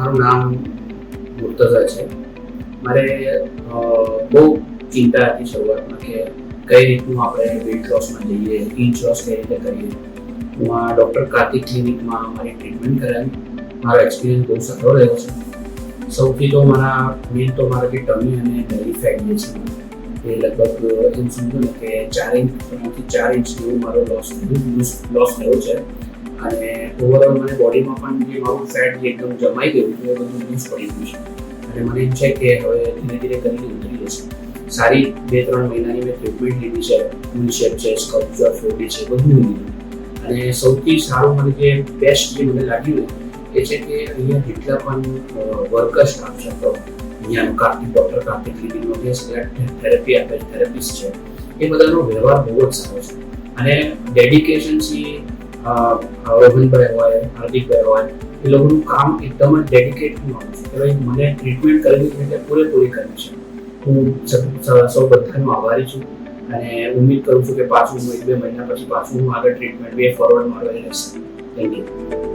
મારું નામ મુર્તઝા છે. મારે બહુ ચિંતા હતી શરૂઆતમાં કે કઈ રીતનું આપણે વેઇટ લોસમાં જઈએ, ઇંચ લોસ કઈ રીતે કરીએ. હું આ ડૉક્ટર કાર્તિક ક્લિનિકમાં મારી ટ્રીટમેન્ટ કરાવી. મારો એક્સપિરિયન્સ બહુ સારો રહ્યો છે. સૌથી તો મેઇન તો મારા જે ટમી અને બેલી ફેટ જે છે એ લગભગ એમ સમજો ને કે 4 ઇંચ જેવું મારો લોસ થયો છે. અને ઓવરઓલ મને બોડીમાં પણ જે મારું ફેટ જે એકદમ જમાઈ ગયું એ બધું લૂઝ પડી ગયું છે. અને મને એમ છે કે હવે ધીરે ધીરે કરીને ઉતરી જશે. સારી 2-3 મહિનાની મેં ટ્રીટમેન્ટ લીધી છે. ફૂલ શેપ છે, સ્કલ્પચર, ફોડી છે, બધું લીધું. અને સૌથી સારું મને જે બેસ્ટ જે મને લાગ્યું એ છે કે અહીંયા જેટલા પણ વર્કર સ્ટાફ છે તો અહીંયાનો ડૉક્ટર કાર્તિક ક્લિનિકનો જે થેરેપી આપે છે, થેરેપિસ્ટ છે, એ બધાનો વ્યવહાર બહુ જ સારો છે. અને ડેડિકેશનથી રોહનભાઈ હોય, હાર્દિકભાઈ હોય, એ લોકોનું કામ એકદમ જ ડેડિકેટનું આવે છે કે ભાઈ મને ટ્રીટમેન્ટ કરવી છે એટલે પૂરેપૂરી કરવી છે. હું સૌ બધાનો આભારી છું અને ઉમ્મીદ કરું છું કે પાછું 1-2 મહિના પછી પાછું હું આગળ ટ્રીટમેન્ટ ફોરવર્ડ મારો રહેશે. Thank you.